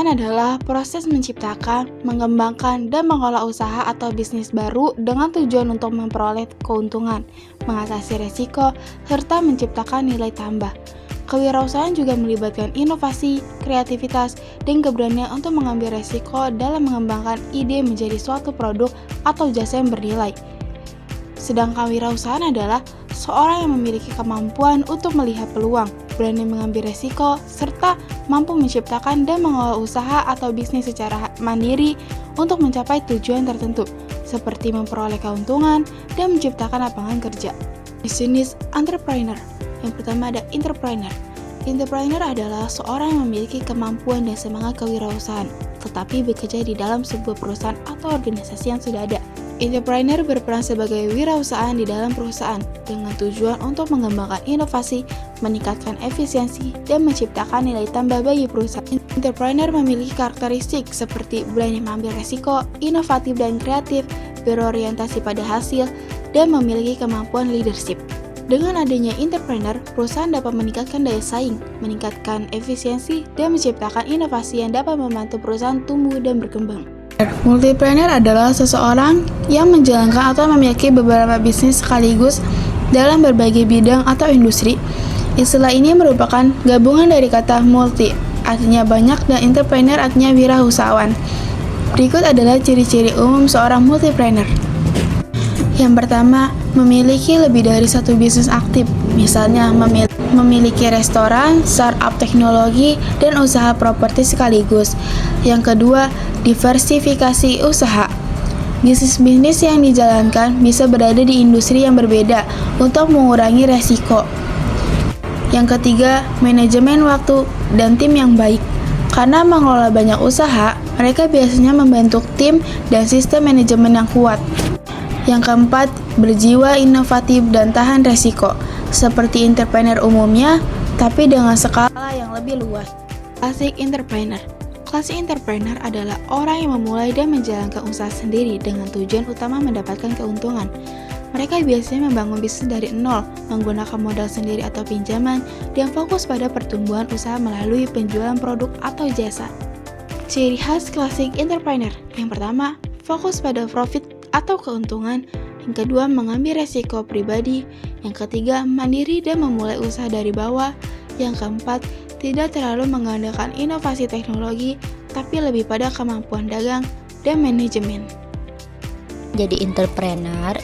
Kewirausahaan adalah proses menciptakan, mengembangkan, dan mengelola usaha atau bisnis baru dengan tujuan untuk memperoleh keuntungan, mengatasi resiko, serta menciptakan nilai tambah. Kewirausahaan juga melibatkan inovasi, kreativitas, dan keberanian untuk mengambil resiko dalam mengembangkan ide menjadi suatu produk atau jasa yang bernilai. Sedangkan kewirausahaan adalah seorang yang memiliki kemampuan untuk melihat peluang, berani mengambil resiko, serta mampu menciptakan dan mengelola usaha atau bisnis secara mandiri untuk mencapai tujuan tertentu, seperti memperoleh keuntungan dan menciptakan lapangan kerja. Jenis entrepreneur. Yang pertama ada entrepreneur. Entrepreneur adalah seorang yang memiliki kemampuan dan semangat kewirausahaan, tetapi bekerja di dalam sebuah perusahaan atau organisasi yang sudah ada. Entrepreneur berperan sebagai wirausahaan di dalam perusahaan dengan tujuan untuk mengembangkan inovasi, meningkatkan efisiensi, dan menciptakan nilai tambah bagi perusahaan. Entrepreneur memiliki karakteristik seperti berani mengambil resiko, inovatif dan kreatif, berorientasi pada hasil, dan memiliki kemampuan leadership. Dengan adanya entrepreneur, perusahaan dapat meningkatkan daya saing, meningkatkan efisiensi, dan menciptakan inovasi yang dapat membantu perusahaan tumbuh dan berkembang. Multipreneur adalah seseorang yang menjalankan atau memiliki beberapa bisnis sekaligus dalam berbagai bidang atau industri. Istilah ini merupakan gabungan dari kata multi, artinya banyak, dan entrepreneur artinya wirausahawan. Berikut adalah ciri-ciri umum seorang multipreneur. Yang pertama, memiliki lebih dari satu bisnis aktif, misalnya memiliki restoran, startup teknologi, dan usaha properti sekaligus. Yang kedua, diversifikasi usaha. Bisnis-bisnis yang dijalankan bisa berada di industri yang berbeda untuk mengurangi resiko. Yang ketiga, manajemen waktu dan tim yang baik. Karena mengelola banyak usaha, mereka biasanya membentuk tim dan sistem manajemen yang kuat. Yang keempat, berjiwa inovatif dan tahan resiko, seperti entrepreneur umumnya, tapi dengan skala yang lebih luas. Classic entrepreneur. Classic entrepreneur adalah orang yang memulai dan menjalankan usaha sendiri dengan tujuan utama mendapatkan keuntungan. Mereka biasanya membangun bisnis dari nol, menggunakan modal sendiri atau pinjaman, dan fokus pada pertumbuhan usaha melalui penjualan produk atau jasa. Ciri khas classic entrepreneur. Yang pertama, fokus pada profit atau keuntungan. Yang kedua, mengambil resiko pribadi. Yang ketiga, mandiri dan memulai usaha dari bawah. Yang keempat, tidak terlalu mengandalkan inovasi teknologi, tapi lebih pada kemampuan dagang dan manajemen. Jadi entrepreneur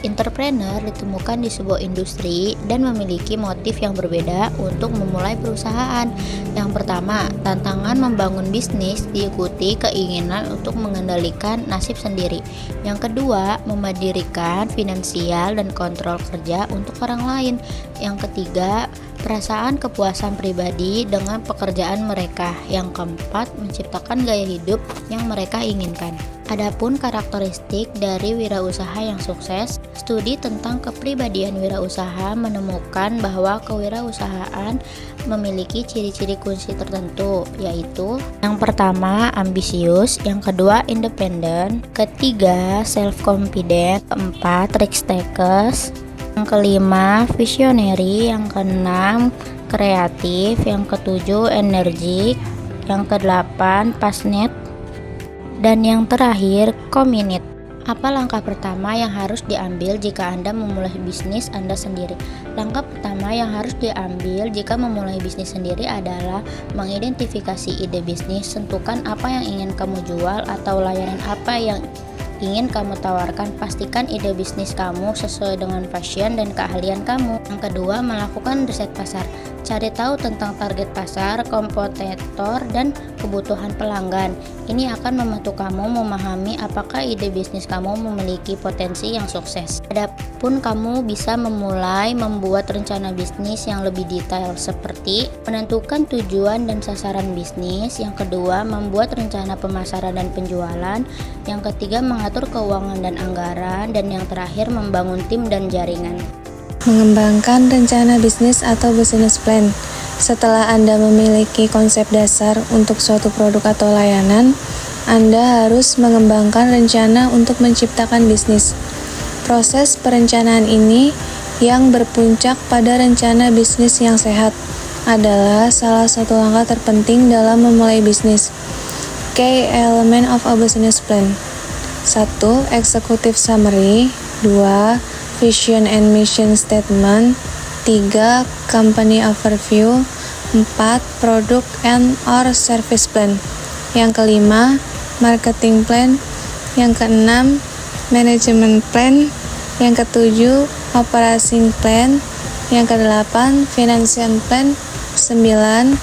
ditemukan di sebuah industri dan memiliki motif yang berbeda untuk memulai perusahaan. Yang pertama, tantangan membangun bisnis diikuti keinginan untuk mengendalikan nasib sendiri. Yang kedua, memandirikan finansial dan kontrol kerja untuk orang lain. Yang ketiga, perasaan kepuasan pribadi dengan pekerjaan mereka. Yang keempat, menciptakan gaya hidup yang mereka inginkan. Adapun karakteristik dari wirausaha yang sukses, studi tentang kepribadian wirausaha menemukan bahwa kewirausahaan memiliki ciri-ciri kunci tertentu, yaitu yang pertama, ambisius, yang kedua, independen, ketiga, self-confident, keempat, risk-takers, yang kelima, visionary, yang keenam, kreatif, yang ketujuh, energik, yang kedelapan, passionate, dan yang terakhir, committed. Apa langkah pertama yang harus diambil jika Anda memulai bisnis Anda sendiri? Langkah pertama yang harus diambil jika memulai bisnis sendiri adalah mengidentifikasi ide bisnis. Tentukan apa yang ingin kamu jual atau layanan apa yang ingin kamu tawarkan. Pastikan ide bisnis kamu sesuai dengan passion dan keahlian kamu. Yang kedua, melakukan riset pasar. Cari tahu tentang target pasar, kompetitor, dan kebutuhan pelanggan. Ini akan membantu kamu memahami apakah ide bisnis kamu memiliki potensi yang sukses. Adapun kamu bisa memulai membuat rencana bisnis yang lebih detail, seperti menentukan tujuan dan sasaran bisnis. Yang kedua, membuat rencana pemasaran dan penjualan. Yang ketiga, mengatur keuangan dan anggaran. Dan yang terakhir, membangun tim dan jaringan. Mengembangkan rencana bisnis atau business plan. Setelah Anda memiliki konsep dasar untuk suatu produk atau layanan, Anda harus mengembangkan rencana untuk menciptakan bisnis. Proses perencanaan ini yang berpuncak pada rencana bisnis yang sehat adalah salah satu langkah terpenting dalam memulai bisnis. Key element of a business plan. 1. Executive summary. 2. Vision and mission statement. 3. Company overview. 4. Product and or service plan. Yang kelima, marketing plan. Yang keenam, management plan. Yang ketujuh, operating plan. Yang kedelapan, financial plan. 9.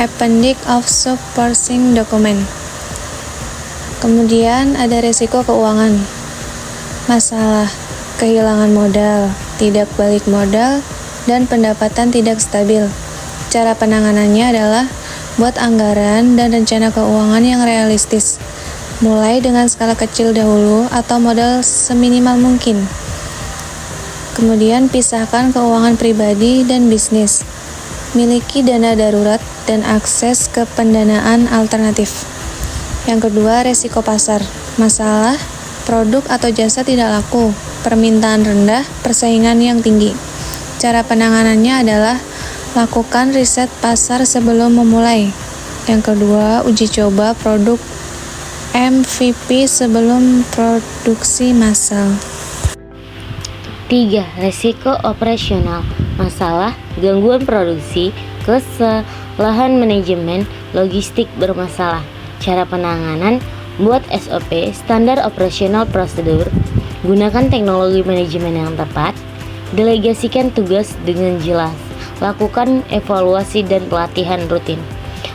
Appendix of supporting document. Kemudian ada resiko keuangan. Masalah kehilangan modal, tidak balik modal, dan pendapatan tidak stabil. Cara penanganannya adalah buat anggaran dan rencana keuangan yang realistis. Mulai dengan skala kecil dahulu atau modal seminimal mungkin. Kemudian pisahkan keuangan pribadi dan bisnis. Miliki dana darurat dan akses ke pendanaan alternatif. Yang kedua, resiko pasar. Masalah, produk atau jasa tidak laku, permintaan rendah, persaingan yang tinggi. Cara penanganannya adalah lakukan riset pasar sebelum memulai. Yang kedua, uji coba produk MVP sebelum produksi massal. 3. Resiko operasional. Masalah, gangguan produksi, kesalahan manajemen, logistik bermasalah. Cara penanganan, buat SOP, standar operational procedure, gunakan teknologi manajemen yang tepat, delegasikan tugas dengan jelas, lakukan evaluasi dan pelatihan rutin.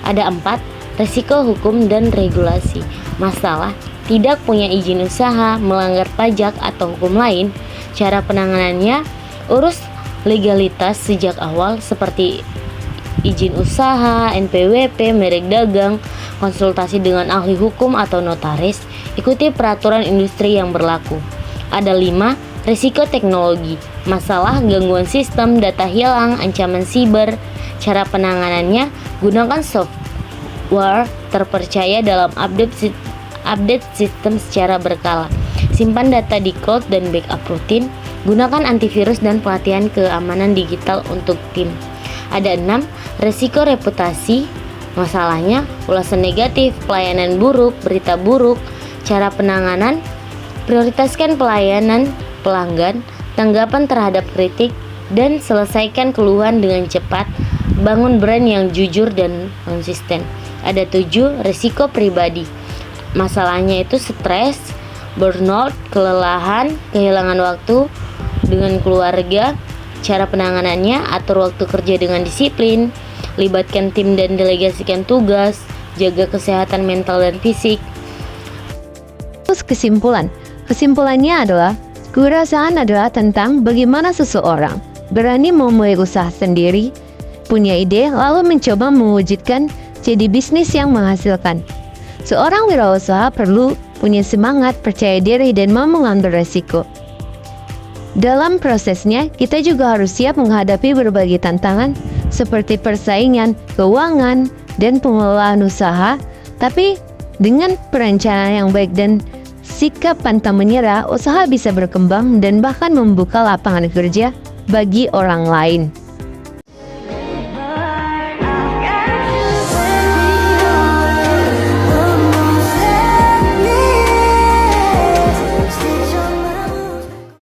Ada 4. Resiko hukum dan regulasi. Masalah, tidak punya izin usaha, melanggar pajak atau hukum lain. Cara penanganannya, urus legalitas sejak awal seperti izin usaha, NPWP, merek dagang, konsultasi dengan ahli hukum atau notaris, ikuti peraturan industri yang berlaku. Ada 5. Risiko teknologi. Masalah, gangguan sistem, data hilang, ancaman siber. Cara penanganannya, gunakan software terpercaya dalam update sistem secara berkala. Simpan data di cloud dan backup rutin. Gunakan antivirus dan pelatihan keamanan digital untuk tim. Ada 6. Risiko reputasi. Masalahnya, ulasan negatif, pelayanan buruk, berita buruk. Cara penanganan, prioritaskan pelayanan pelanggan, tanggapan terhadap kritik, dan selesaikan keluhan dengan cepat. Bangun brand yang jujur dan konsisten. Ada 7. Risiko pribadi. Masalahnya itu stres, burnout, kelelahan, kehilangan waktu dengan keluarga. Cara penanganannya, atur waktu kerja dengan disiplin, libatkan tim dan delegasikan tugas, jaga kesehatan mental dan fisik. Terus kesimpulannya adalah kewirausahaan adalah tentang bagaimana seseorang berani memulai usaha sendiri, punya ide, lalu mencoba mewujudkan jadi bisnis yang menghasilkan. Seorang wirausaha perlu punya semangat, percaya diri, dan mau mengambil resiko. Dalam prosesnya, kita juga harus siap menghadapi berbagai tantangan seperti persaingan, keuangan, dan pengelolaan usaha. Tapi dengan perencanaan yang baik dan sikap pantang menyerah, usaha bisa berkembang dan bahkan membuka lapangan kerja bagi orang lain.